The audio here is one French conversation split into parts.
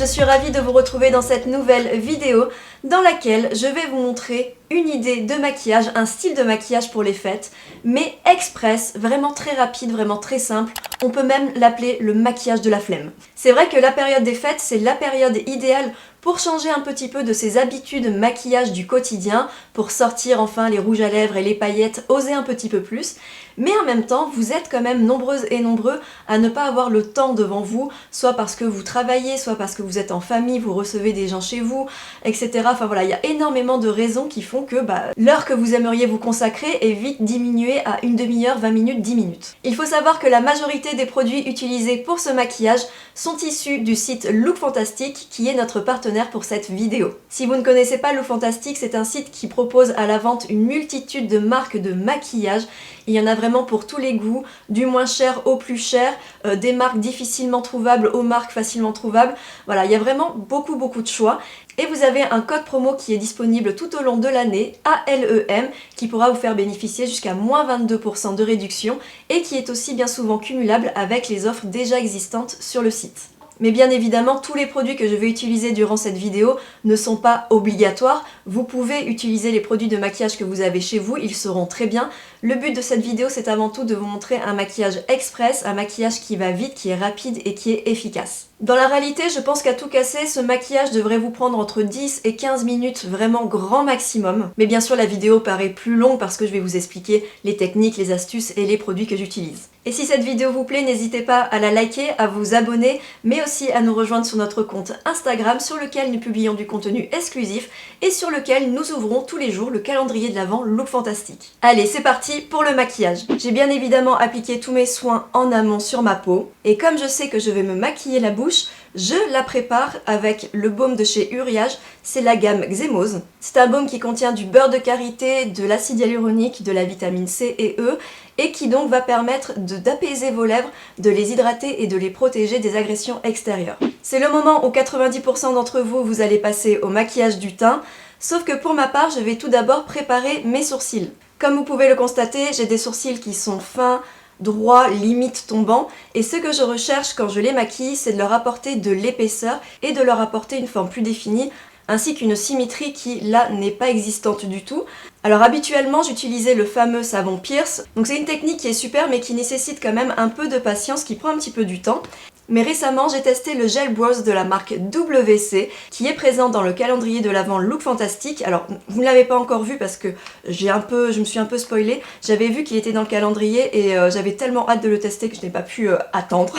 je suis ravie de vous retrouver dans cette nouvelle vidéo dans laquelle je vais vous montrer une idée de maquillage, un style de maquillage pour les fêtes, mais express, vraiment très rapide, vraiment très simple. On peut même l'appeler le maquillage de la flemme. C'est vrai que la période des fêtes, c'est la période idéale pour changer un petit peu de ses habitudes maquillage du quotidien, pour sortir enfin les rouges à lèvres et les paillettes, oser un petit peu plus. Mais en même temps, vous êtes quand même nombreuses et nombreux à ne pas avoir le temps devant vous, soit parce que vous travaillez, soit parce que vous êtes en famille, vous recevez des gens chez vous, etc. Enfin voilà, il y a énormément de raisons qui font que l'heure que vous aimeriez vous consacrer est vite diminuée à une demi-heure, 20 minutes, 10 minutes. Il faut savoir que la majorité des produits utilisés pour ce maquillage sont issus du site Look Fantastic, qui est notre partenaire pour cette vidéo. Si vous ne connaissez pas Look Fantastic, c'est un site qui propose à la vente une multitude de marques de maquillage. Il y en a vraiment pour tous les goûts, du moins cher au plus cher, des marques difficilement trouvables aux marques facilement trouvables. Voilà, il y a vraiment beaucoup de choix. Et vous avez un code promo qui est disponible tout au long de l'année, ALEM, qui pourra vous faire bénéficier jusqu'à moins 22% de réduction et qui est aussi bien souvent cumulable avec les offres déjà existantes sur le site. Mais bien évidemment, tous les produits que je vais utiliser durant cette vidéo ne sont pas obligatoires. Vous pouvez utiliser les produits de maquillage que vous avez chez vous, ils seront très bien. Le but de cette vidéo, c'est avant tout de vous montrer un maquillage express, un maquillage qui va vite, qui est rapide et qui est efficace. Dans la réalité, je pense qu'à tout casser, ce maquillage devrait vous prendre entre 10 et 15 minutes, vraiment grand maximum. Mais bien sûr, la vidéo paraît plus longue parce que je vais vous expliquer les techniques, les astuces et les produits que j'utilise. Et si cette vidéo vous plaît, n'hésitez pas à la liker, à vous abonner, mais aussi à nous rejoindre sur notre compte Instagram sur lequel nous publions du contenu exclusif et sur lequel nous ouvrons tous les jours le calendrier de l'Avent Look Fantastic. Allez, c'est parti pour le maquillage. J'ai bien évidemment appliqué tous mes soins en amont sur ma peau et comme je sais que je vais me maquiller la bouche, je la prépare avec le baume de chez Uriage, c'est la gamme Xémose. C'est un baume qui contient du beurre de karité, de l'acide hyaluronique, de la vitamine C et E, et qui donc va permettre d'apaiser vos lèvres, de les hydrater et de les protéger des agressions extérieures. C'est le moment où 90% d'entre vous, vous allez passer au maquillage du teint, sauf que pour ma part, je vais tout d'abord préparer mes sourcils. Comme vous pouvez le constater, j'ai des sourcils qui sont fins, droit, limite tombant, et ce que je recherche quand je les maquille, c'est de leur apporter de l'épaisseur et de leur apporter une forme plus définie, ainsi qu'une symétrie qui, là, n'est pas existante du tout. Alors habituellement, j'utilisais le fameux savon Pierce, donc c'est une technique qui est super mais qui nécessite quand même un peu de patience, qui prend un petit peu du temps. Mais récemment, j'ai testé le gel brows de la marque WC qui est présent dans le calendrier de l'Avent Look Fantastic. Alors, vous ne l'avez pas encore vu parce que je me suis un peu spoilée. J'avais vu qu'il était dans le calendrier et j'avais tellement hâte de le tester que je n'ai pas pu attendre.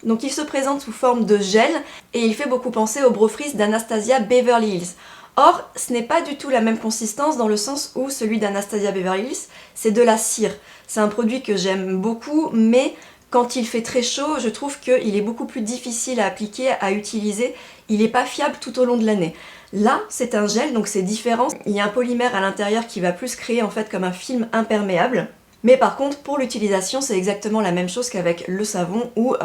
Donc il se présente sous forme de gel et il fait beaucoup penser au Brow Freeze d'Anastasia Beverly Hills. Or, ce n'est pas du tout la même consistance dans le sens où celui d'Anastasia Beverly Hills, c'est de la cire. C'est un produit que j'aime beaucoup, mais quand il fait très chaud, je trouve qu'il est beaucoup plus difficile à appliquer, à utiliser. Il n'est pas fiable tout au long de l'année. Là, c'est un gel, donc c'est différent. Il y a un polymère à l'intérieur qui va plus créer en fait comme un film imperméable. Mais par contre, pour l'utilisation, c'est exactement la même chose qu'avec le savon ou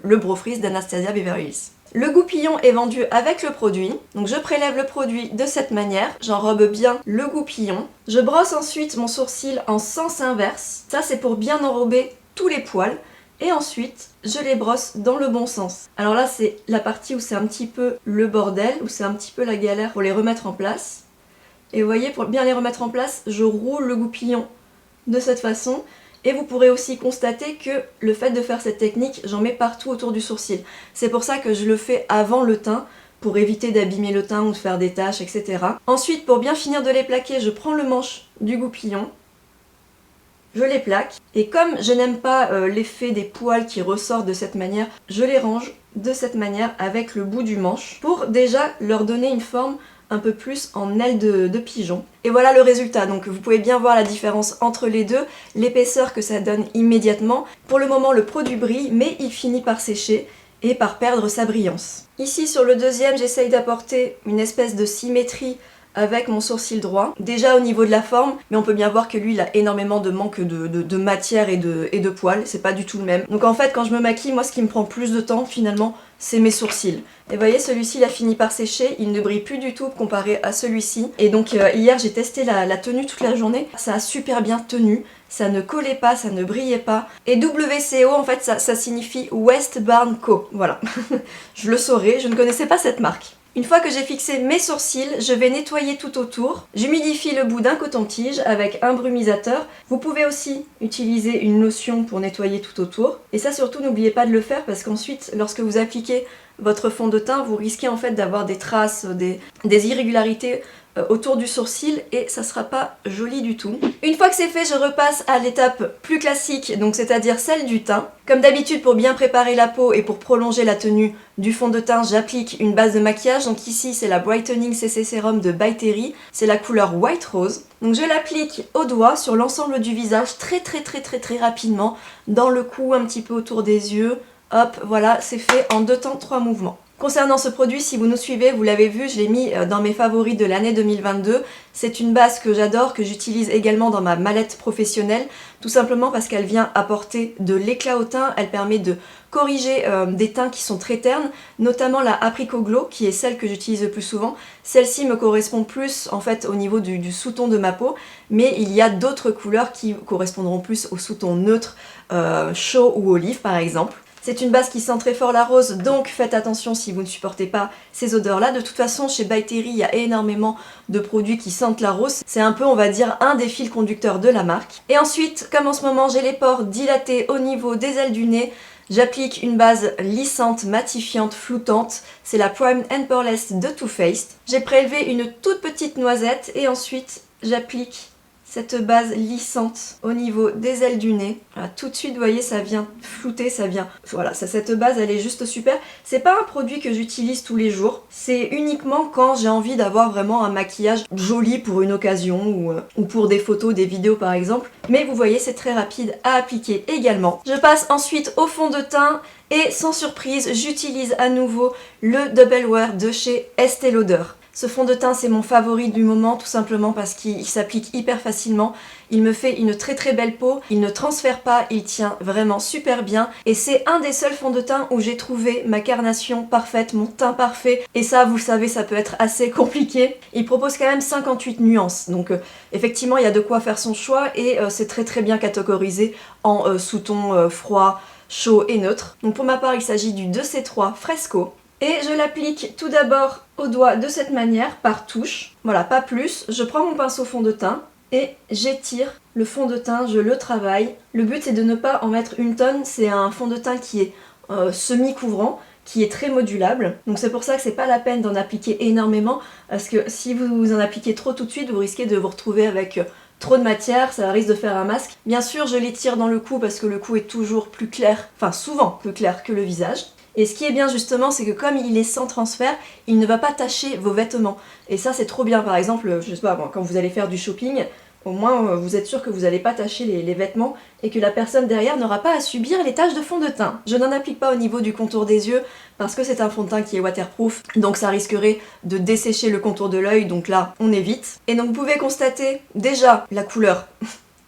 le Brow Freeze d'Anastasia Beverly Hills. Le goupillon est vendu avec le produit, donc je prélève le produit de cette manière, j'enrobe bien le goupillon. Je brosse ensuite mon sourcil en sens inverse, ça c'est pour bien enrober tous les poils. Et ensuite, je les brosse dans le bon sens. Alors là, c'est la partie où c'est un petit peu le bordel, où c'est un petit peu la galère pour les remettre en place. Et vous voyez, pour bien les remettre en place, je roule le goupillon de cette façon. Et vous pourrez aussi constater que le fait de faire cette technique, j'en mets partout autour du sourcil. C'est pour ça que je le fais avant le teint, pour éviter d'abîmer le teint ou de faire des taches, etc. Ensuite, pour bien finir de les plaquer, je prends le manche du goupillon. Je les plaque et comme je n'aime pas l'effet des poils qui ressortent de cette manière, je les range de cette manière avec le bout du manche pour déjà leur donner une forme un peu plus en aile de pigeon. Et voilà le résultat, donc vous pouvez bien voir la différence entre les deux, l'épaisseur que ça donne immédiatement. Pour le moment le produit brille mais il finit par sécher et par perdre sa brillance. Ici sur le deuxième, j'essaye d'apporter une espèce de symétrie avec mon sourcil droit, déjà au niveau de la forme, mais on peut bien voir que lui il a énormément de manque de matière et de poils, c'est pas du tout le même. Donc en fait quand je me maquille, moi ce qui me prend plus de temps finalement, c'est mes sourcils. Et vous voyez, celui-ci il a fini par sécher, il ne brille plus du tout comparé à celui-ci. Et donc hier j'ai testé la tenue toute la journée, ça a super bien tenu, ça ne collait pas, ça ne brillait pas. Et WCO, en fait, ça signifie West Barn Co. Voilà, je le saurais, je ne connaissais pas cette marque. Une fois que j'ai fixé mes sourcils, je vais nettoyer tout autour. J'humidifie le bout d'un coton-tige avec un brumisateur. Vous pouvez aussi utiliser une lotion pour nettoyer tout autour. Et ça surtout, n'oubliez pas de le faire parce qu'ensuite, lorsque vous appliquez votre fond de teint, vous risquez en fait d'avoir des traces, des irrégularités autour du sourcil et ça sera pas joli du tout. Une fois que c'est fait, je repasse à l'étape plus classique, donc c'est-à-dire celle du teint. Comme d'habitude, pour bien préparer la peau et pour prolonger la tenue du fond de teint, j'applique une base de maquillage. Donc ici, c'est la Brightening CC Serum de By Terry. C'est la couleur White Rose. Donc je l'applique au doigt sur l'ensemble du visage très rapidement, dans le cou, un petit peu autour des yeux. Hop, voilà, c'est fait en 2 temps, 3 mouvements. Concernant ce produit, si vous nous suivez, vous l'avez vu, je l'ai mis dans mes favoris de l'année 2022. C'est une base que j'adore, que j'utilise également dans ma mallette professionnelle, tout simplement parce qu'elle vient apporter de l'éclat au teint, elle permet de corriger des teints qui sont très ternes, notamment la Apricot Glow, qui est celle que j'utilise le plus souvent. Celle-ci me correspond plus en fait au niveau du sous-ton de ma peau, mais il y a d'autres couleurs qui correspondront plus au sous-ton neutre, chaud ou olive par exemple. C'est une base qui sent très fort la rose, donc faites attention si vous ne supportez pas ces odeurs-là. De toute façon, chez By Terry, il y a énormément de produits qui sentent la rose. C'est un peu, on va dire, un des fils conducteurs de la marque. Et ensuite, comme en ce moment, j'ai les pores dilatés au niveau des ailes du nez, j'applique une base lissante, matifiante, floutante. C'est la Prime and Poreless de Too Faced. J'ai prélevé une toute petite noisette et ensuite, j'applique cette base lissante au niveau des ailes du nez. Voilà, tout de suite, vous voyez, ça vient flouter, ça vient... Voilà, cette base, elle est juste super. C'est pas un produit que j'utilise tous les jours. C'est uniquement quand j'ai envie d'avoir vraiment un maquillage joli pour une occasion ou pour des photos, des vidéos par exemple. Mais vous voyez, c'est très rapide à appliquer également. Je passe ensuite au fond de teint. Et sans surprise, j'utilise à nouveau le Double Wear de chez Estée Lauder. Ce fond de teint, c'est mon favori du moment, tout simplement parce qu'il s'applique hyper facilement. Il me fait une très belle peau, il ne transfère pas, il tient vraiment super bien. Et c'est un des seuls fonds de teint où j'ai trouvé ma carnation parfaite, mon teint parfait. Et ça, vous le savez, ça peut être assez compliqué. Il propose quand même 58 nuances. Donc effectivement, il y a de quoi faire son choix et c'est très bien catégorisé en sous-ton froid, chaud et neutre. Donc pour ma part, il s'agit du 2C3 Fresco. Et je l'applique tout d'abord au doigt de cette manière, par touche. Voilà, pas plus. Je prends mon pinceau fond de teint et j'étire le fond de teint, je le travaille. Le but c'est de ne pas en mettre une tonne, c'est un fond de teint qui est semi-couvrant, qui est très modulable. Donc c'est pour ça que c'est pas la peine d'en appliquer énormément, parce que si vous en appliquez trop tout de suite, vous risquez de vous retrouver avec trop de matière, ça risque de faire un masque. Bien sûr, je l'étire dans le cou parce que le cou est toujours plus clair, enfin souvent plus clair que le visage. Et ce qui est bien justement, c'est que comme il est sans transfert, il ne va pas tacher vos vêtements. Et ça c'est trop bien, par exemple, je sais pas, bon, quand vous allez faire du shopping, au moins vous êtes sûr que vous n'allez pas tacher les vêtements et que la personne derrière n'aura pas à subir les taches de fond de teint. Je n'en applique pas au niveau du contour des yeux parce que c'est un fond de teint qui est waterproof, donc ça risquerait de dessécher le contour de l'œil, donc là on évite. Et donc vous pouvez constater déjà la couleur.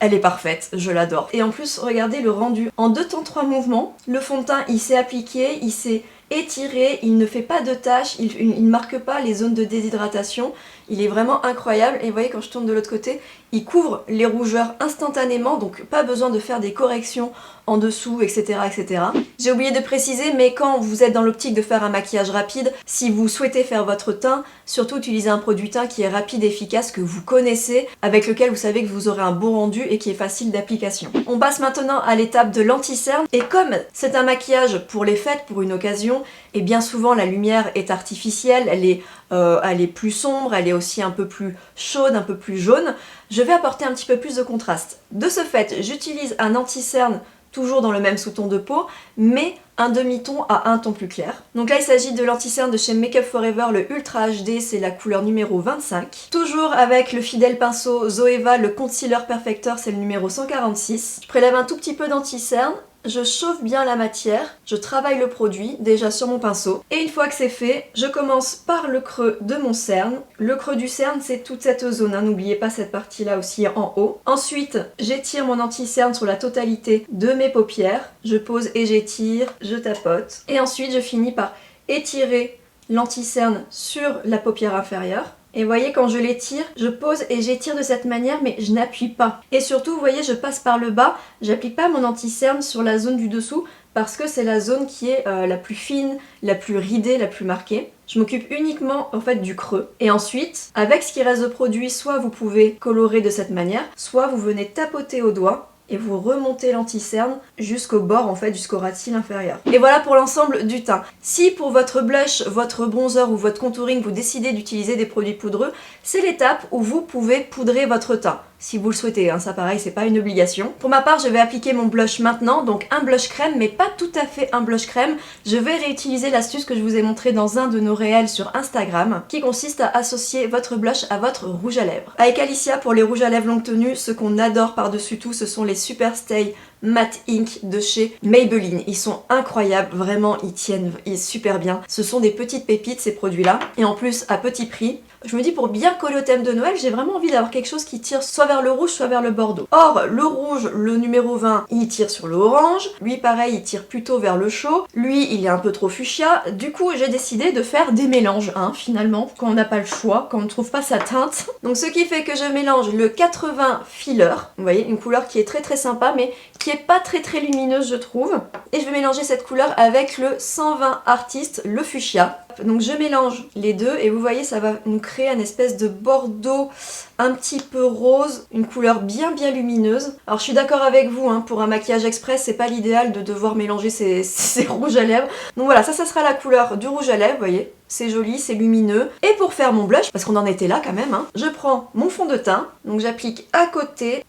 Elle est parfaite, je l'adore. Et en plus, regardez le rendu. En 2 temps 3 mouvements, le fond de teint, il s'est appliqué, il s'est étiré, il ne fait pas de taches, il ne marque pas les zones de déshydratation. Il est vraiment incroyable. Et vous voyez, quand je tourne de l'autre côté, il couvre les rougeurs instantanément, donc pas besoin de faire des corrections en dessous, etc. etc. J'ai oublié de préciser, mais quand vous êtes dans l'optique de faire un maquillage rapide, si vous souhaitez faire votre teint, surtout utilisez un produit teint qui est rapide et efficace, que vous connaissez, avec lequel vous savez que vous aurez un bon rendu et qui est facile d'application. On passe maintenant à l'étape de l'anti-cerne, et comme c'est un maquillage pour les fêtes, pour une occasion, et bien souvent la lumière est artificielle, elle est plus sombre, elle est aussi un peu plus chaude, un peu plus jaune, je vais apporter un petit peu plus de contraste. De ce fait, j'utilise un anti-cerne toujours dans le même sous-ton de peau, mais un demi-ton à un ton plus clair. Donc là, il s'agit de l'anti-cerne de chez Make Up For Ever, le Ultra HD, c'est la couleur numéro 25. Toujours avec le fidèle pinceau Zoeva, le Concealer Perfector, c'est le numéro 146. Je prélève un tout petit peu d'anti-cerne, je chauffe bien la matière, je travaille le produit déjà sur mon pinceau. Et une fois que c'est fait, je commence par le creux de mon cerne. Le creux du cerne, c'est toute cette zone, hein. N'oubliez pas cette partie-là aussi en haut. Ensuite, j'étire mon anti-cerne sur la totalité de mes paupières. Je pose et j'étire, je tapote. Et ensuite, je finis par étirer l'anti-cerne sur la paupière inférieure. Et vous voyez, quand je l'étire, je pose et j'étire de cette manière, mais je n'appuie pas. Et surtout, vous voyez, je passe par le bas, j'applique pas mon anti-cerne sur la zone du dessous, parce que c'est la zone qui est la plus fine, la plus ridée, la plus marquée. Je m'occupe uniquement en fait du creux. Et ensuite, avec ce qui reste de produit, soit vous pouvez colorer de cette manière, soit vous venez tapoter au doigt et vous remontez l'anti-cerne jusqu'au bord, en fait, jusqu'au ras de cils inférieur. Et voilà pour l'ensemble du teint. Si pour votre blush, votre bronzer ou votre contouring, vous décidez d'utiliser des produits poudreux, c'est l'étape où vous pouvez poudrer votre teint. Si vous le souhaitez, hein, ça pareil, c'est pas une obligation. Pour ma part, je vais appliquer mon blush maintenant, donc un blush crème, mais pas tout à fait un blush crème. Je vais réutiliser l'astuce que je vous ai montrée dans un de nos réels sur Instagram, qui consiste à associer votre blush à votre rouge à lèvres. Avec Alicia, pour les rouges à lèvres longue tenue, ce qu'on adore par-dessus tout, ce sont les Super Stay Matte Ink de chez Maybelline. Ils sont incroyables, vraiment, ils tiennent super bien. Ce sont des petites pépites, ces produits-là, et en plus à petit prix. Je me dis, pour bien coller au thème de Noël, j'ai vraiment envie d'avoir quelque chose qui tire soit vers le rouge, soit vers le bordeaux. Or, le rouge, le numéro 20, il tire sur le orange. Lui, pareil, il tire plutôt vers le chaud. Lui, il est un peu trop fuchsia. Du coup, j'ai décidé de faire des mélanges, hein, finalement, quand on n'a pas le choix, quand on ne trouve pas sa teinte. Donc, ce qui fait que je mélange le 80 Filler. Vous voyez, une couleur qui est très très sympa, mais qui est pas très très lumineuse, je trouve. Et je vais mélanger cette couleur avec le 120 Artist, le fuchsia. Donc je mélange les deux et vous voyez, ça va nous créer une espèce de bordeaux un petit peu rose, une couleur bien lumineuse. Alors je suis d'accord avec vous, hein, pour un maquillage express, c'est pas l'idéal de devoir mélanger ces rouges à lèvres. Donc voilà, ça sera la couleur du rouge à lèvres, vous voyez. C'est joli, c'est lumineux. Et pour faire mon blush, parce qu'on en était là quand même, hein, je prends mon fond de teint, donc j'applique à côté,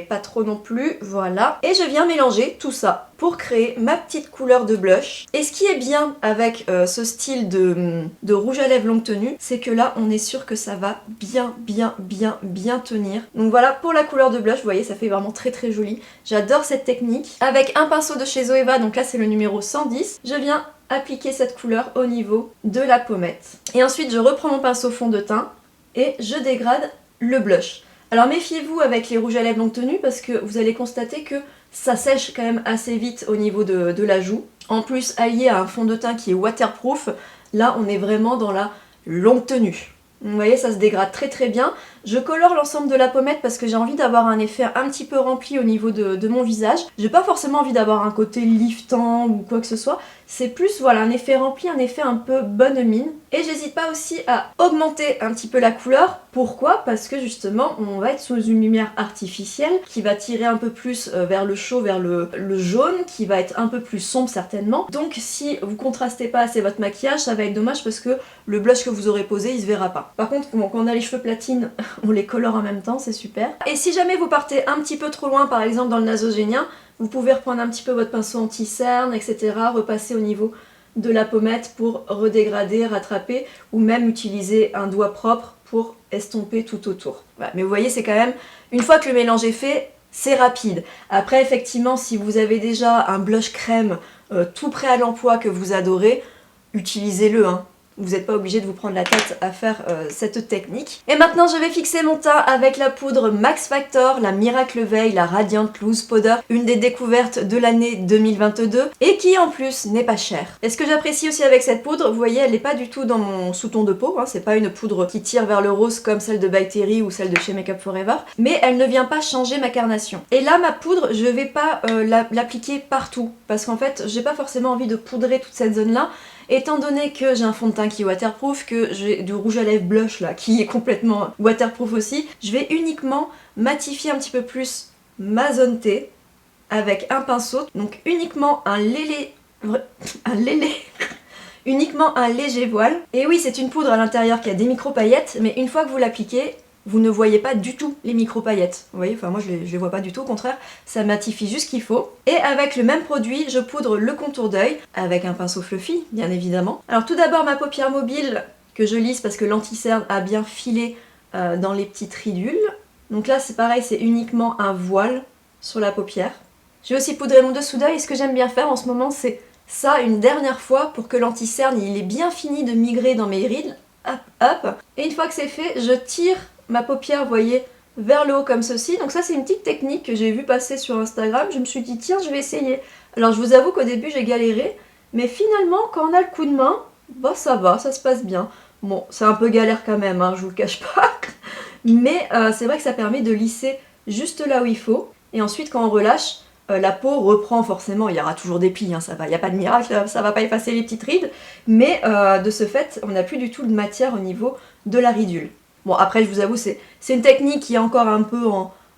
pas trop non plus, voilà. Et je viens mélanger tout ça pour créer ma petite couleur de blush. Et ce qui est bien avec ce style de rouge à lèvres longue tenue, c'est que là, on est sûr que ça va bien tenir. Donc voilà, pour la couleur de blush, vous voyez, ça fait vraiment très très joli. J'adore cette technique. Avec un pinceau de chez Zoeva, donc là c'est le numéro 110, je viens appliquer cette couleur au niveau de la pommette. Et ensuite, je reprends mon pinceau fond de teint et je dégrade le blush. Alors méfiez-vous avec les rouges à lèvres longue tenue parce que vous allez constater que ça sèche quand même assez vite au niveau de la joue. En plus, allié à un fond de teint qui est waterproof, là on est vraiment dans la longue tenue. Vous voyez, ça se dégrade très très bien. Je colore l'ensemble de la pommette parce que j'ai envie d'avoir un effet un petit peu rempli au niveau de mon visage. J'ai pas forcément envie d'avoir un côté liftant ou quoi que ce soit. C'est plus, voilà, un effet rempli, un effet un peu bonne mine. Et j'hésite pas aussi à augmenter un petit peu la couleur. Pourquoi? Parce que justement, on va être sous une lumière artificielle qui va tirer un peu plus vers le chaud, vers le jaune, qui va être un peu plus sombre certainement. Donc si vous contrastez pas assez votre maquillage, ça va être dommage parce que le blush que vous aurez posé, il se verra pas. Par contre, quand on a les cheveux platine, on les colore en même temps, c'est super. Et si jamais vous partez un petit peu trop loin, par exemple dans le nasogénien, vous pouvez reprendre un petit peu votre pinceau anti-cerne, etc. Repasser au niveau de la pommette pour redégrader, rattraper, ou même utiliser un doigt propre pour estomper tout autour. Voilà. Mais vous voyez, c'est quand même, une fois que le mélange est fait, c'est rapide. Après, effectivement, si vous avez déjà un blush crème tout prêt à l'emploi que vous adorez, utilisez-le, hein. Vous n'êtes pas obligé de vous prendre la tête à faire cette technique. Et maintenant, je vais fixer mon teint avec la poudre Max Factor, la Miracle Veil, la Radiant Loose Powder, une des découvertes de l'année 2022 et qui en plus n'est pas chère. Et ce que j'apprécie aussi avec cette poudre, vous voyez, elle n'est pas du tout dans mon sous-ton de peau, hein, c'est pas une poudre qui tire vers le rose comme celle de By Terry ou celle de chez Makeup Forever, mais elle ne vient pas changer ma carnation. Et là, ma poudre, je vais pas l'appliquer partout, parce qu'en fait, j'ai pas forcément envie de poudrer toute cette zone-là. Étant donné que j'ai un fond de teint qui est waterproof, que j'ai du rouge à lèvres blush là qui est complètement waterproof aussi, je vais uniquement matifier un petit peu plus ma zone T avec un pinceau, donc uniquement uniquement un léger voile. Et oui, c'est une poudre à l'intérieur qui a des micro-paillettes, mais une fois que vous l'appliquez, vous ne voyez pas du tout les micro-paillettes. Vous voyez, enfin moi je les vois pas du tout, au contraire, ça matifie juste ce qu'il faut. Et avec le même produit, je poudre le contour d'œil, avec un pinceau fluffy, bien évidemment. Alors tout d'abord ma paupière mobile, que je lisse parce que l'anti-cerne a bien filé dans les petites ridules. Donc là c'est pareil, c'est uniquement un voile sur la paupière. Je vais aussi poudrer mon dessous d'œil, et ce que j'aime bien faire en ce moment, c'est ça une dernière fois pour que l'anti-cerne il est bien fini de migrer dans mes rides. Hop, hop. Et une fois que c'est fait, je tire ma paupière, vous voyez, vers le haut comme ceci. Donc ça c'est une petite technique que j'ai vu passer sur Instagram. Je me suis dit tiens, je vais essayer. Alors je vous avoue qu'au début j'ai galéré, mais finalement quand on a le coup de main, bah ça va, ça se passe bien. Bon, c'est un peu galère quand même, hein, je vous le cache pas. Mais c'est vrai que ça permet de lisser juste là où il faut. Et ensuite, quand on relâche, la peau reprend forcément. Il y aura toujours des plis, hein, ça va, il n'y a pas de miracle, ça va pas effacer les petites rides. Mais de ce fait, on n'a plus du tout de matière au niveau de la ridule. Bon, après, je vous avoue, c'est une technique qui est encore un peu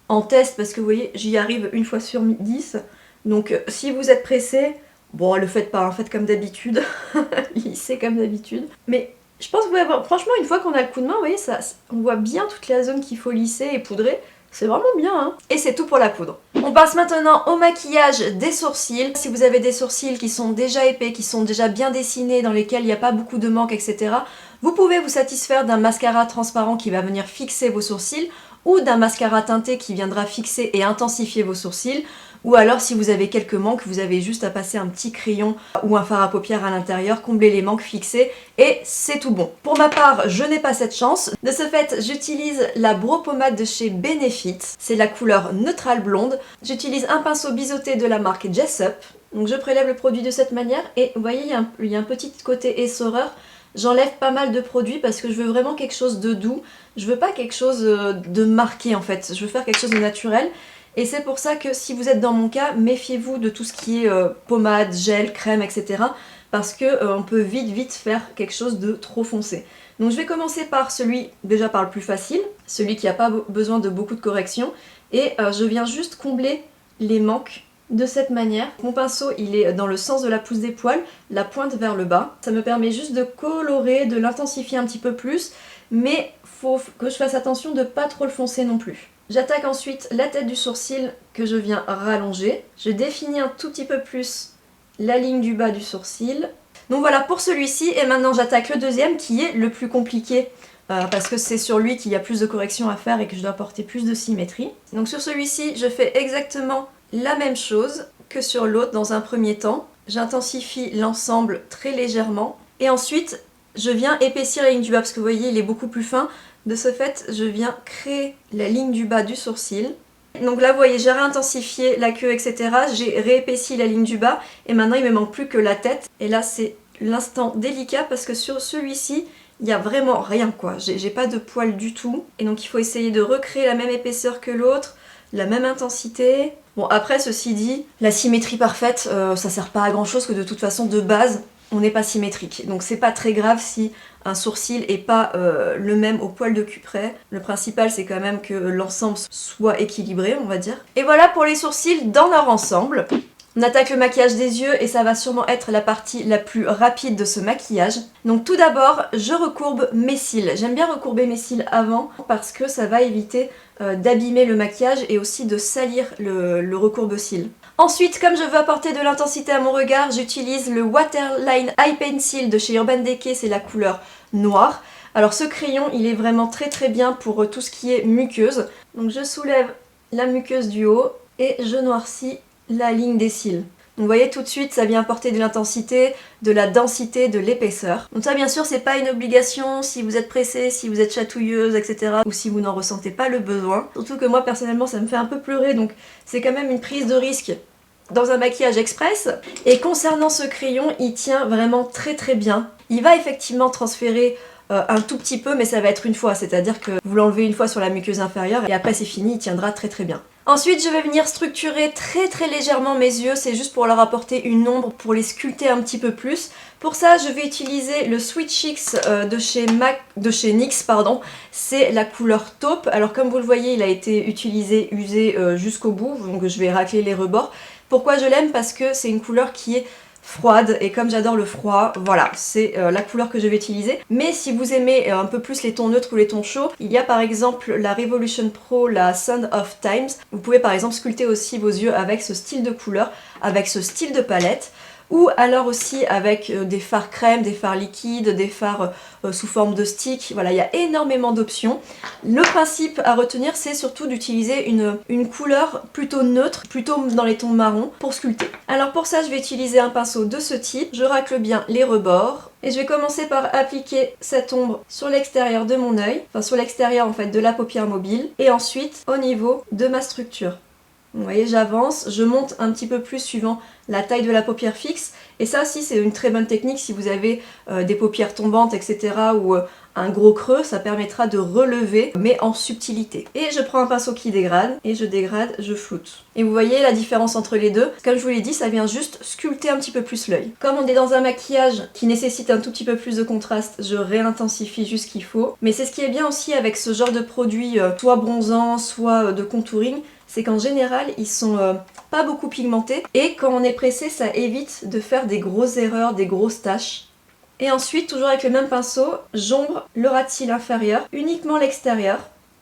en test parce que vous voyez, j'y arrive une fois sur 10. Donc, si vous êtes pressé, bon, le faites pas, hein, faites comme d'habitude. Lissez comme d'habitude. Mais je pense que franchement, une fois qu'on a le coup de main, vous voyez, on voit bien toute la zone qu'il faut lisser et poudrer. C'est vraiment bien, hein. Et c'est tout pour la poudre. On passe maintenant au maquillage des sourcils. Si vous avez des sourcils qui sont déjà épais, qui sont déjà bien dessinés, dans lesquels il n'y a pas beaucoup de manque, etc., vous pouvez vous satisfaire d'un mascara transparent qui va venir fixer vos sourcils ou d'un mascara teinté qui viendra fixer et intensifier vos sourcils. Ou alors si vous avez quelques manques, vous avez juste à passer un petit crayon ou un fard à paupières à l'intérieur, combler les manques, fixer et c'est tout bon. Pour ma part, je n'ai pas cette chance. De ce fait, j'utilise la Brow Pommade de chez Benefit. C'est la couleur Neutral Blonde. J'utilise un pinceau biseauté de la marque Jessup. Donc je prélève le produit de cette manière et vous voyez, il y a un petit côté essoreur. J'enlève pas mal de produits parce que je veux vraiment quelque chose de doux. Je veux pas quelque chose de marqué en fait. Je veux faire quelque chose de naturel. Et c'est pour ça que si vous êtes dans mon cas, méfiez-vous de tout ce qui est pommade, gel, crème, etc. Parce que on peut vite faire quelque chose de trop foncé. Donc je vais commencer par déjà par le plus facile, celui qui n'a pas besoin de beaucoup de correction. Et je viens juste combler les manques de cette manière. Mon pinceau, il est dans le sens de la pousse des poils, la pointe vers le bas. Ça me permet juste de colorer, de l'intensifier un petit peu plus, mais faut que je fasse attention de ne pas trop le foncer non plus. J'attaque ensuite la tête du sourcil que je viens rallonger. Je définis un tout petit peu plus la ligne du bas du sourcil. Donc voilà pour celui-ci, et maintenant j'attaque le deuxième qui est le plus compliqué. Parce que c'est sur lui qu'il y a plus de corrections à faire et que je dois apporter plus de symétrie. Donc sur celui-ci, je fais exactement la même chose que sur l'autre dans un premier temps. J'intensifie l'ensemble très légèrement. Et ensuite, je viens épaissir la ligne du bas parce que vous voyez, il est beaucoup plus fin. De ce fait, je viens créer la ligne du bas du sourcil. Donc là, vous voyez, j'ai réintensifié la queue, etc. J'ai réépaissi la ligne du bas. Et maintenant, il ne me manque plus que la tête. Et là, c'est l'instant délicat parce que sur celui-ci, il n'y a vraiment rien, quoi. J'ai pas de poils du tout. Et donc, il faut essayer de recréer la même épaisseur que l'autre, la même intensité. Bon, après, ceci dit, la symétrie parfaite, ça sert pas à grand-chose que de toute façon, de base, on n'est pas symétrique. Donc, c'est pas très grave si un sourcil est pas le même au poil de cul près. Le principal, c'est quand même que l'ensemble soit équilibré, on va dire. Et voilà pour les sourcils dans leur ensemble. On attaque le maquillage des yeux et ça va sûrement être la partie la plus rapide de ce maquillage. Donc tout d'abord, je recourbe mes cils. J'aime bien recourber mes cils avant parce que ça va éviter d'abîmer le maquillage et aussi de salir le recourbe-cils. Ensuite, comme je veux apporter de l'intensité à mon regard, j'utilise le Waterline Eye Pencil de chez Urban Decay, c'est la couleur noire. Alors ce crayon, il est vraiment très bien pour tout ce qui est muqueuse. Donc je soulève la muqueuse du haut et je noircis la ligne des cils. Donc vous voyez tout de suite ça vient apporter de l'intensité, de la densité, de l'épaisseur. Donc ça bien sûr c'est pas une obligation si vous êtes pressé, si vous êtes chatouilleuse, etc. ou si vous n'en ressentez pas le besoin. Surtout que moi personnellement ça me fait un peu pleurer donc c'est quand même une prise de risque dans un maquillage express. Et concernant ce crayon, il tient vraiment très bien. Il va effectivement transférer un tout petit peu mais ça va être une fois, c'est-à-dire que vous l'enlevez une fois sur la muqueuse inférieure et après c'est fini, il tiendra très bien. Ensuite, je vais venir structurer très légèrement mes yeux, c'est juste pour leur apporter une ombre, pour les sculpter un petit peu plus. Pour ça, je vais utiliser le Switch X de chez NYX, pardon. C'est la couleur taupe. Alors comme vous le voyez, il a été usé jusqu'au bout, donc je vais racler les rebords. Pourquoi je l'aime? Parce que c'est une couleur qui est froide et comme j'adore le froid, voilà, c'est la couleur que je vais utiliser. Mais si vous aimez un peu plus les tons neutres ou les tons chauds, il y a par exemple la Revolution Pro, la Sun of Times. Vous pouvez par exemple sculpter aussi vos yeux avec ce style de couleur, avec ce style de palette. Ou alors aussi avec des fards crème, des fards liquides, des fards sous forme de stick. Voilà, il y a énormément d'options. Le principe à retenir, c'est surtout d'utiliser une couleur plutôt neutre, plutôt dans les tons marron, pour sculpter. Alors pour ça, je vais utiliser un pinceau de ce type. Je racle bien les rebords. Et je vais commencer par appliquer cette ombre sur l'extérieur de mon œil, enfin sur l'extérieur en fait de la paupière mobile, et ensuite au niveau de ma structure. Vous voyez, j'avance, je monte un petit peu plus suivant la taille de la paupière fixe. Et ça aussi, c'est une très bonne technique si vous avez des paupières tombantes, etc. ou un gros creux, ça permettra de relever, mais en subtilité. Et je prends un pinceau qui dégrade, et je dégrade, je floute. Et vous voyez la différence entre les deux. Comme je vous l'ai dit, ça vient juste sculpter un petit peu plus l'œil. Comme on est dans un maquillage qui nécessite un tout petit peu plus de contraste, je réintensifie juste ce qu'il faut. Mais c'est ce qui est bien aussi avec ce genre de produits, soit bronzant, soit de contouring, c'est qu'en général, ils sont pas beaucoup pigmentés. Et quand on est pressé, ça évite de faire des grosses erreurs, des grosses taches. Et ensuite, toujours avec le même pinceau, j'ombre le ras de cils inférieur, uniquement l'extérieur,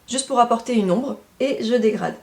juste pour apporter une ombre, et je dégrade.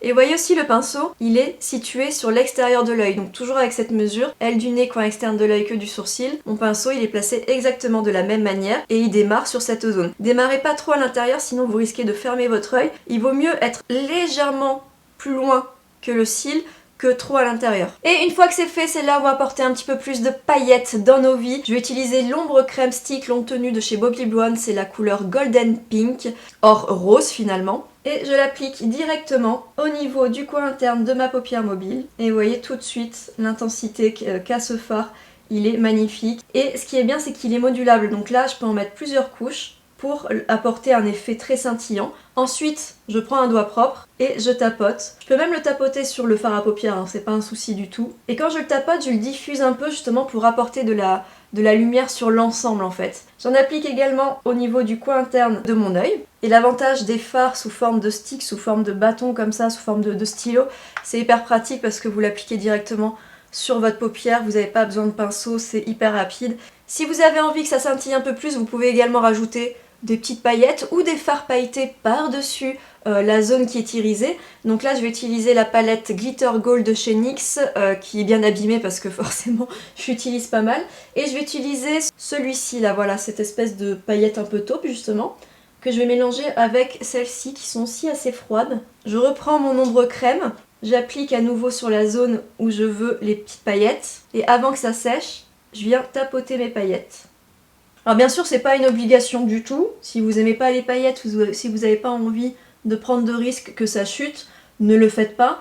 Et vous voyez aussi le pinceau, il est situé sur l'extérieur de l'œil, donc toujours avec cette mesure, aile du nez, coin externe de l'œil, queue du sourcil. Mon pinceau, il est placé exactement de la même manière, et il démarre sur cette zone. Démarrez pas trop à l'intérieur, sinon vous risquez de fermer votre œil. Il vaut mieux être légèrement plus loin que le cil, que trop à l'intérieur. Et une fois que c'est fait, c'est là où on va apporter un petit peu plus de paillettes dans nos vies. Je vais utiliser l'ombre crème stick longue tenue de chez Bobbi Blonde, c'est la couleur Golden Pink, or rose finalement. Et je l'applique directement au niveau du coin interne de ma paupière mobile. Et vous voyez tout de suite l'intensité qu'a ce fard, il est magnifique. Et ce qui est bien, c'est qu'il est modulable, donc là je peux en mettre plusieurs couches pour apporter un effet très scintillant. Ensuite, je prends un doigt propre et je tapote. Je peux même le tapoter sur le fard à paupières, hein, c'est pas un souci du tout. Et quand je le tapote, je le diffuse un peu justement pour apporter de la lumière sur l'ensemble en fait. J'en applique également au niveau du coin interne de mon œil. Et l'avantage des fards sous forme de stick, sous forme de bâton comme ça, sous forme de stylo, c'est hyper pratique parce que vous l'appliquez directement sur votre paupière, vous n'avez pas besoin de pinceau, c'est hyper rapide. Si vous avez envie que ça scintille un peu plus, vous pouvez également rajouter des petites paillettes ou des fards pailletés par-dessus la zone qui est irisée. Donc là je vais utiliser la palette Glitter Gold de chez NYX qui est bien abîmée parce que forcément j'utilise pas mal. Et je vais utiliser celui-ci là, voilà, cette espèce de paillette un peu taupe justement, que je vais mélanger avec celles-ci qui sont aussi assez froides. Je reprends mon ombre crème, j'applique à nouveau sur la zone où je veux les petites paillettes et avant que ça sèche, je viens tapoter mes paillettes. Alors bien sûr, c'est pas une obligation du tout. Si vous aimez pas les paillettes, si vous n'avez pas envie de prendre de risque que ça chute, ne le faites pas.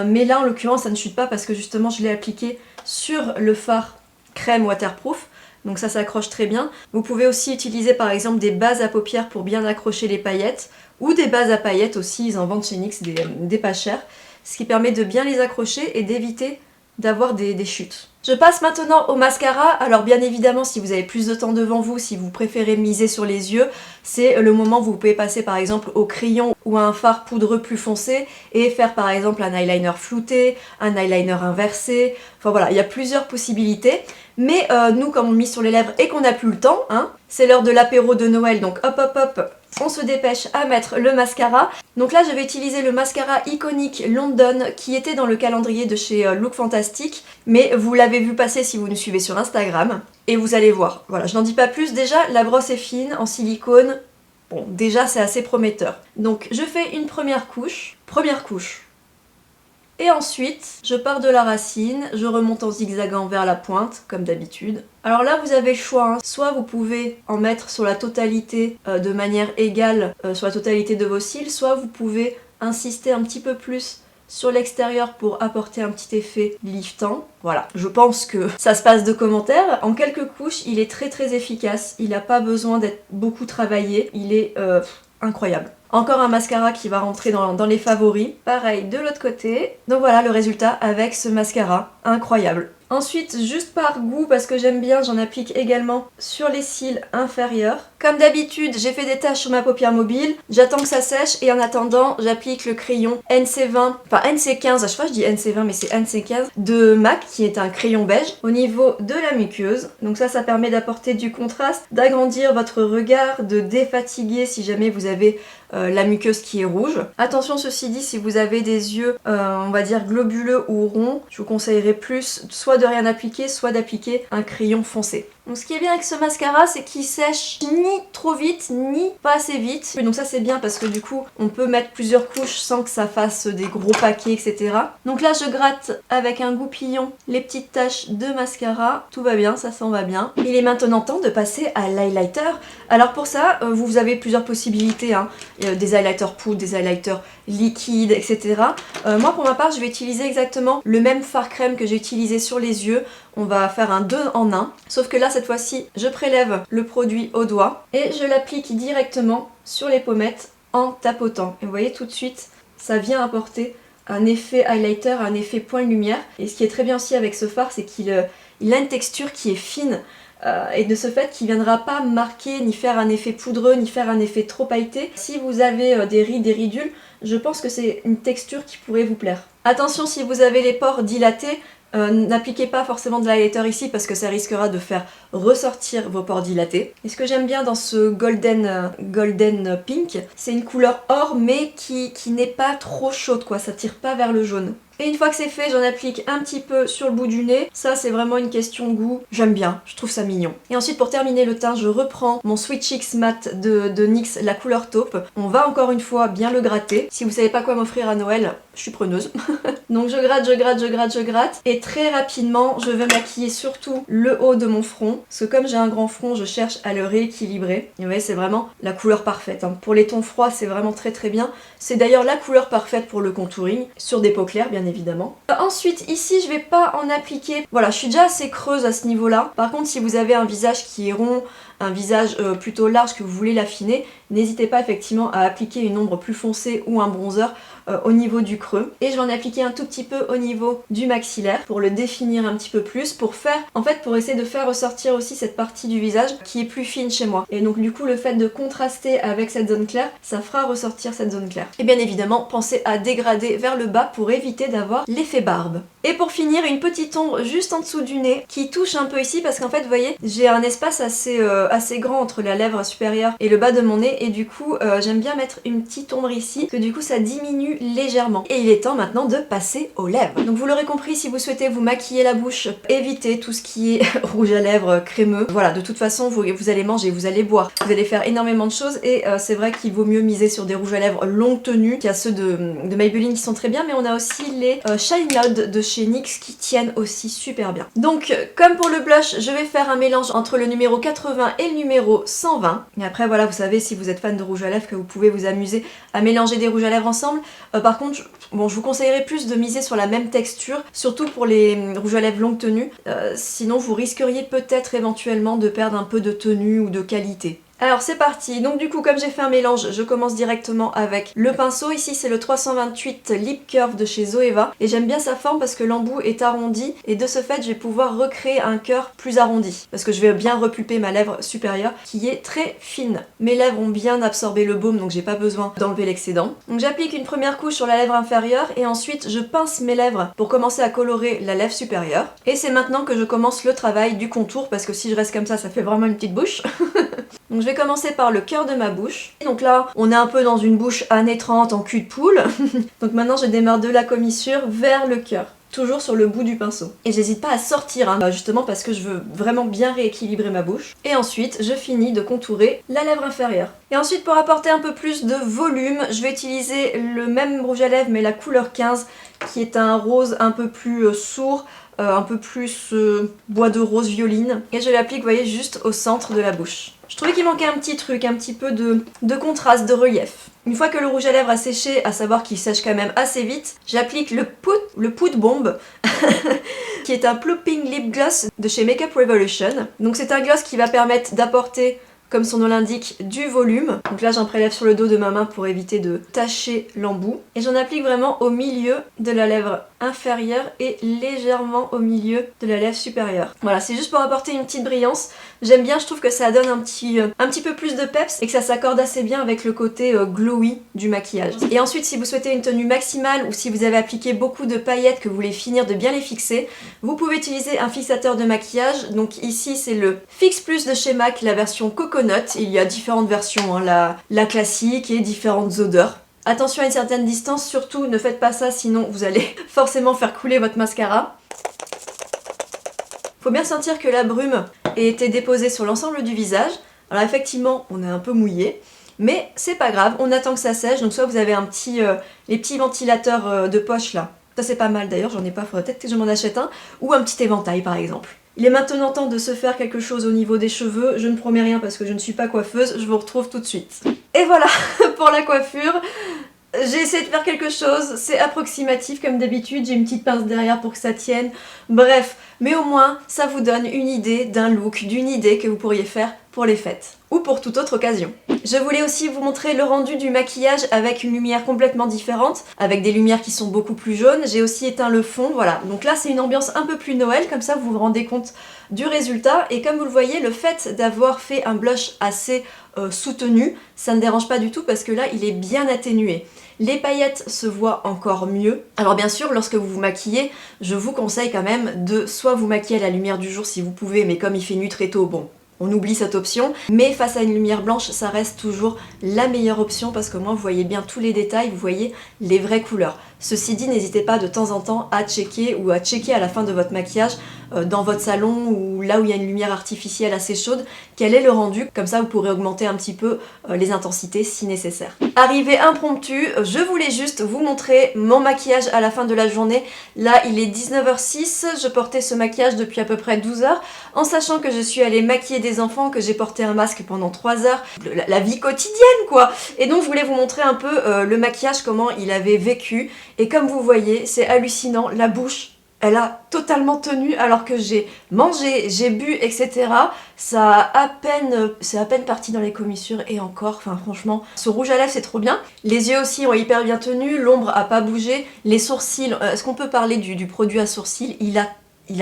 Mais là, en l'occurrence, ça ne chute pas parce que justement, je l'ai appliqué sur le fard crème waterproof. Donc ça s'accroche très bien. Vous pouvez aussi utiliser par exemple des bases à paupières pour bien accrocher les paillettes. Ou des bases à paillettes aussi, ils en vendent chez NYX des pas chers. Ce qui permet de bien les accrocher et d'éviter d'avoir des chutes. Je passe maintenant au mascara. Alors bien évidemment, si vous avez plus de temps devant vous, si vous préférez miser sur les yeux, c'est le moment où vous pouvez passer par exemple au crayon ou à un fard poudreux plus foncé et faire par exemple un eyeliner flouté, un eyeliner inversé. Enfin voilà, il y a plusieurs possibilités. Mais nous, comme on mise sur les lèvres et qu'on n'a plus le temps, hein, c'est l'heure de l'apéro de Noël, donc hop hop hop, on se dépêche à mettre le mascara. Donc là, je vais utiliser le mascara iconique London qui était dans le calendrier de chez Look Fantastic, mais vous l'avez vu passer si vous nous suivez sur Instagram, et vous allez voir. Voilà, je n'en dis pas plus. Déjà, la brosse est fine, en silicone. Bon, déjà, c'est assez prometteur. Donc, je fais une première couche. Et ensuite, je pars de la racine, je remonte en zigzagant vers la pointe, comme d'habitude. Alors là, vous avez le choix, hein. Soit vous pouvez en mettre sur la totalité de manière égale, sur la totalité de vos cils, soit vous pouvez insister un petit peu plus sur l'extérieur pour apporter un petit effet liftant. Voilà, je pense que ça se passe de commentaires. En quelques couches, il est très très efficace, il n'a pas besoin d'être beaucoup travaillé, il est incroyable. Encore un mascara qui va rentrer dans les favoris. Pareil de l'autre côté. Donc voilà le résultat avec ce mascara. Incroyable. Ensuite, juste par goût, parce que j'aime bien, j'en applique également sur les cils inférieurs. Comme d'habitude, j'ai fait des taches sur ma paupière mobile. J'attends que ça sèche et en attendant, j'applique le crayon NC20, enfin NC15, à chaque fois je dis NC20 mais c'est NC15, de MAC, qui est un crayon beige, au niveau de la muqueuse. Donc ça permet d'apporter du contraste, d'agrandir votre regard, de défatiguer si jamais vous avez la muqueuse qui est rouge. Attention, ceci dit, si vous avez des yeux, on va dire globuleux ou ronds, je vous conseillerais plus soit de rien appliquer, soit d'appliquer un crayon foncé. Donc ce qui est bien avec ce mascara, c'est qu'il sèche ni trop vite, ni pas assez vite. Donc ça c'est bien parce que du coup, on peut mettre plusieurs couches sans que ça fasse des gros paquets, etc. Donc là, je gratte avec un goupillon les petites taches de mascara. Tout va bien, ça s'en va bien. Il est maintenant temps de passer à l'highlighter. Alors pour ça, vous avez plusieurs possibilités, hein. Des highlighters poudre, des highlighters liquides, etc. Moi pour ma part, je vais utiliser exactement le même fard crème que j'ai utilisé sur les yeux. On va faire un 2 en 1. Sauf que là, cette fois-ci, je prélève le produit au doigt et je l'applique directement sur les pommettes en tapotant. Et vous voyez tout de suite, ça vient apporter un effet highlighter, un effet point de lumière. Et ce qui est très bien aussi avec ce fard, c'est qu'il a une texture qui est fine. Et de ce fait, qui viendra pas marquer, ni faire un effet poudreux, ni faire un effet trop pailleté. Si vous avez des rides, des ridules, je pense que c'est une texture qui pourrait vous plaire. Attention, si vous avez les pores dilatés, n'appliquez pas forcément de l'highlighter ici parce que ça risquera de faire ressortir vos pores dilatés. Et ce que j'aime bien dans ce golden pink, c'est une couleur or mais qui n'est pas trop chaude quoi, ça tire pas vers le jaune. Et une fois que c'est fait, j'en applique un petit peu sur le bout du nez. Ça, c'est vraiment une question de goût. J'aime bien, je trouve ça mignon. Et ensuite, pour terminer le teint, je reprends mon Sweet Cheeks Matte de NYX, la couleur taupe. On va encore une fois bien le gratter. Si vous savez pas quoi m'offrir à Noël, je suis preneuse. Donc je gratte, je gratte, je gratte, je gratte. Et très rapidement, je vais maquiller surtout le haut de mon front. Parce que comme j'ai un grand front, je cherche à le rééquilibrer. Et vous voyez, c'est vraiment la couleur parfaite, hein. Pour les tons froids, c'est vraiment très très bien. C'est d'ailleurs la couleur parfaite pour le contouring, sur des peaux claires, bien évidemment. Ensuite, ici, je vais pas en appliquer. Voilà, je suis déjà assez creuse à ce niveau-là. Par contre, si vous avez un visage qui est rond, un visage plutôt large que vous voulez l'affiner, n'hésitez pas effectivement à appliquer une ombre plus foncée ou un bronzer au niveau du creux. Et je vais en appliquer un tout petit peu au niveau du maxillaire pour le définir un petit peu plus, pour essayer de faire ressortir aussi cette partie du visage qui est plus fine chez moi. Et donc du coup, le fait de contraster avec cette zone claire, ça fera ressortir cette zone claire. Et bien évidemment, pensez à dégrader vers le bas pour éviter d'avoir l'effet barbe. Et pour finir, une petite ombre juste en dessous du nez qui touche un peu ici parce qu'en fait, vous voyez, j'ai un espace assez grand entre la lèvre supérieure et le bas de mon nez et du coup, j'aime bien mettre une petite ombre ici parce que du coup, ça diminue légèrement. Et il est temps maintenant de passer aux lèvres. Donc vous l'aurez compris, si vous souhaitez vous maquiller la bouche, évitez tout ce qui est rouge à lèvres crémeux. Voilà, de toute façon, vous allez manger, vous allez boire, vous allez faire énormément de choses et c'est vrai qu'il vaut mieux miser sur des rouges à lèvres longue tenue. Il y a ceux de Maybelline qui sont très bien, mais on a aussi les Shine Loud de chez NYX qui tiennent aussi super bien. Donc, comme pour le blush, je vais faire un mélange entre le numéro 80 et le numéro 120. Et après, voilà, vous savez, si vous êtes fan de rouge à lèvres, que vous pouvez vous amuser à mélanger des rouges à lèvres ensemble. Par contre, bon, je vous conseillerais plus de miser sur la même texture, surtout pour les rouges à lèvres longue tenue. Sinon, vous risqueriez peut-être éventuellement de perdre un peu de tenue ou de qualité. Alors c'est parti, donc du coup comme j'ai fait un mélange, je commence directement avec le pinceau. Ici c'est le 328 Lip Curve de chez Zoeva et j'aime bien sa forme parce que l'embout est arrondi et de ce fait je vais pouvoir recréer un cœur plus arrondi parce que je vais bien repulper ma lèvre supérieure qui est très fine. Mes lèvres ont bien absorbé le baume donc j'ai pas besoin d'enlever l'excédent. Donc j'applique une première couche sur la lèvre inférieure et ensuite je pince mes lèvres pour commencer à colorer la lèvre supérieure. Et c'est maintenant que je commence le travail du contour parce que si je reste comme ça fait vraiment une petite bouche. Donc je vais commencer par le cœur de ma bouche. Donc là, on est un peu dans une bouche années 30 en cul de poule. Donc maintenant, je démarre de la commissure vers le cœur. Toujours sur le bout du pinceau. Et j'hésite pas à sortir, hein, justement parce que je veux vraiment bien rééquilibrer ma bouche. Et ensuite, je finis de contourer la lèvre inférieure. Et ensuite, pour apporter un peu plus de volume, je vais utiliser le même rouge à lèvres, mais la couleur 15, qui est un rose un peu plus sourd, un peu plus bois de rose violine. Et je l'applique, vous voyez, juste au centre de la bouche. Je trouvais qu'il manquait un petit truc, un petit peu de contraste, de relief. Une fois que le rouge à lèvres a séché, à savoir qu'il sèche quand même assez vite, j'applique le Pout Bomb, qui est un Plumping Lip Gloss de chez Makeup Revolution. Donc c'est un gloss qui va permettre d'apporter, comme son nom l'indique, du volume. Donc là j'en prélève sur le dos de ma main pour éviter de tacher l'embout. Et j'en applique vraiment au milieu de la lèvre inférieure et légèrement au milieu de la lèvre supérieure. Voilà, c'est juste pour apporter une petite brillance. J'aime bien, je trouve que ça donne un petit peu plus de peps et que ça s'accorde assez bien avec le côté glowy du maquillage. Et ensuite, si vous souhaitez une tenue maximale ou si vous avez appliqué beaucoup de paillettes que vous voulez finir de bien les fixer, vous pouvez utiliser un fixateur de maquillage. Donc ici, c'est le Fix Plus de chez MAC, la version Coconut. Il y a différentes versions, hein, la classique et différentes odeurs. Attention à une certaine distance, surtout ne faites pas ça sinon vous allez forcément faire couler votre mascara. Faut bien sentir que la brume ait été déposée sur l'ensemble du visage. Alors effectivement, on est un peu mouillé, mais c'est pas grave, on attend que ça sèche. Donc soit vous avez les petits ventilateurs de poche là. Ça c'est pas mal d'ailleurs, j'en ai pas, faudrait peut-être que je m'en achète un. Ou un petit éventail par exemple. Il est maintenant temps de se faire quelque chose au niveau des cheveux. Je ne promets rien parce que je ne suis pas coiffeuse, je vous retrouve tout de suite. Et voilà pour la coiffure. J'ai essayé de faire quelque chose, c'est approximatif comme d'habitude, j'ai une petite pince derrière pour que ça tienne. Bref, mais au moins ça vous donne une idée d'un look, d'une idée que vous pourriez faire pour les fêtes ou pour toute autre occasion. Je voulais aussi vous montrer le rendu du maquillage avec une lumière complètement différente, avec des lumières qui sont beaucoup plus jaunes. J'ai aussi éteint le fond, voilà. Donc là c'est une ambiance un peu plus Noël, comme ça vous vous rendez compte du résultat. Et comme vous le voyez, le fait d'avoir fait un blush assez soutenu, ça ne dérange pas du tout parce que là il est bien atténué. Les paillettes se voient encore mieux. Alors bien sûr, lorsque vous vous maquillez, je vous conseille quand même de soit vous maquiller à la lumière du jour si vous pouvez, mais comme il fait nuit très tôt, bon, on oublie cette option, mais face à une lumière blanche, ça reste toujours la meilleure option parce que moi, vous voyez bien tous les détails, vous voyez les vraies couleurs. Ceci dit, n'hésitez pas de temps en temps à checker ou à checker à la fin de votre maquillage dans votre salon ou là où il y a une lumière artificielle assez chaude, quel est le rendu, comme ça vous pourrez augmenter un petit peu les intensités si nécessaire. Arrivé impromptu, je voulais juste vous montrer mon maquillage à la fin de la journée. Là il est 19h06, je portais ce maquillage depuis à peu près 12 heures, en sachant que je suis allée maquiller des enfants, que j'ai porté un masque pendant 3 heures, la vie quotidienne quoi. Et donc je voulais vous montrer un peu le maquillage, comment il avait vécu, et comme vous voyez c'est hallucinant, la bouche elle a totalement tenu alors que j'ai mangé, j'ai bu, etc. Ça a c'est à peine parti dans les commissures et encore, enfin franchement, ce rouge à lèvres c'est trop bien. Les yeux aussi ont hyper bien tenu, l'ombre a pas bougé, les sourcils, est-ce qu'on peut parler du produit à sourcils? Il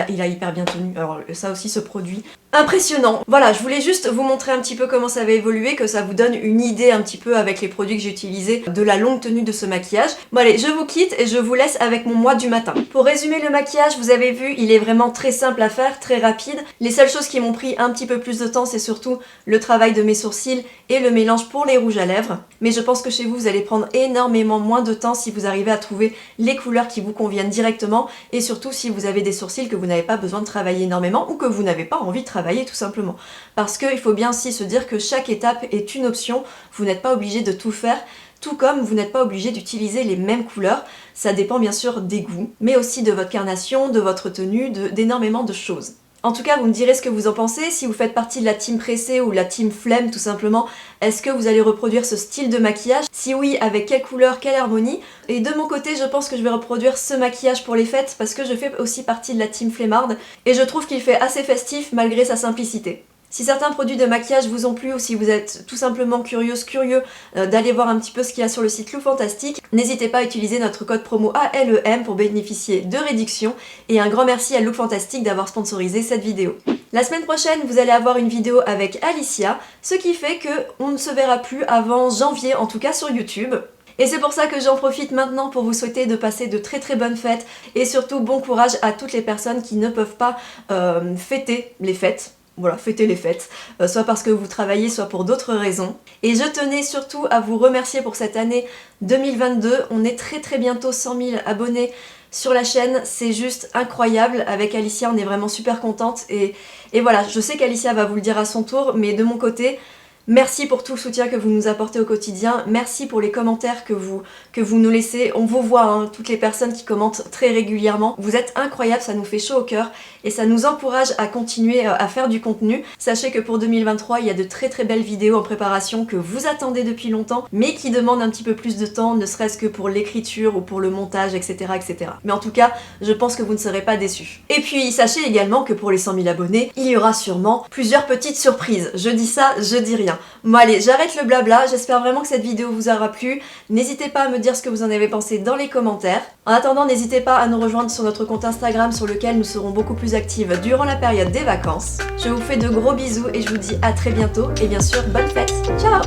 a hyper bien tenu, alors ça aussi ce produit, impressionnant. Voilà, je voulais juste vous montrer un petit peu comment ça va évoluer, que ça vous donne une idée un petit peu avec les produits que j'ai utilisés de la longue tenue de ce maquillage. Bon allez, je vous quitte et je vous laisse avec mon moi du matin. Pour résumer le maquillage, vous avez vu, il est vraiment très simple à faire, très rapide. Les seules choses qui m'ont pris un petit peu plus de temps, c'est surtout le travail de mes sourcils et le mélange pour les rouges à lèvres. Mais je pense que chez vous, vous allez prendre énormément moins de temps si vous arrivez à trouver les couleurs qui vous conviennent directement et surtout si vous avez des sourcils que vous n'avez pas besoin de travailler énormément ou que vous n'avez pas envie de travailler tout simplement. Parce qu'il faut bien aussi se dire que chaque étape est une option, vous n'êtes pas obligé de tout faire, tout comme vous n'êtes pas obligé d'utiliser les mêmes couleurs. Ça dépend bien sûr des goûts, mais aussi de votre carnation, de votre tenue, d'énormément de choses. En tout cas, vous me direz ce que vous en pensez, si vous faites partie de la team pressée ou la team flemme tout simplement, est-ce que vous allez reproduire ce style de maquillage? Si oui, avec quelle couleur, quelle harmonie? Et de mon côté, je pense que je vais reproduire ce maquillage pour les fêtes parce que je fais aussi partie de la team flemmarde et je trouve qu'il fait assez festif malgré sa simplicité. Si certains produits de maquillage vous ont plu ou si vous êtes tout simplement curieux d'aller voir un petit peu ce qu'il y a sur le site Lookfantastic, n'hésitez pas à utiliser notre code promo ALEM pour bénéficier de réductions et un grand merci à Lookfantastic d'avoir sponsorisé cette vidéo. La semaine prochaine, vous allez avoir une vidéo avec Alicia, ce qui fait qu'on ne se verra plus avant janvier, en tout cas sur YouTube. Et c'est pour ça que j'en profite maintenant pour vous souhaiter de passer de très très bonnes fêtes et surtout bon courage à toutes les personnes qui ne peuvent pas fêter les fêtes. Voilà, fêtez les fêtes, soit parce que vous travaillez, soit pour d'autres raisons. Et je tenais surtout à vous remercier pour cette année 2022. On est très très bientôt 100 000 abonnés sur la chaîne, c'est juste incroyable. Avec Alicia, on est vraiment super contente. Et voilà, je sais qu'Alicia va vous le dire à son tour, mais de mon côté, merci pour tout le soutien que vous nous apportez au quotidien, merci pour les commentaires que vous nous laissez, on vous voit, hein, toutes les personnes qui commentent très régulièrement, vous êtes incroyables, ça nous fait chaud au cœur et ça nous encourage à continuer à faire du contenu. Sachez que pour 2023, il y a de très très belles vidéos en préparation que vous attendez depuis longtemps, mais qui demandent un petit peu plus de temps, ne serait-ce que pour l'écriture ou pour le montage, etc., etc. Mais en tout cas, je pense que vous ne serez pas déçus. Et puis, sachez également que pour les 100 000 abonnés, il y aura sûrement plusieurs petites surprises. Je dis ça, je dis rien. Bon allez, j'arrête le blabla, j'espère vraiment que cette vidéo vous aura plu. N'hésitez pas à me dire ce que vous en avez pensé dans les commentaires. En attendant, n'hésitez pas à nous rejoindre sur notre compte Instagram sur lequel nous serons beaucoup plus actives durant la période des vacances. Je vous fais de gros bisous et je vous dis à très bientôt et bien sûr, bonne fête. Ciao!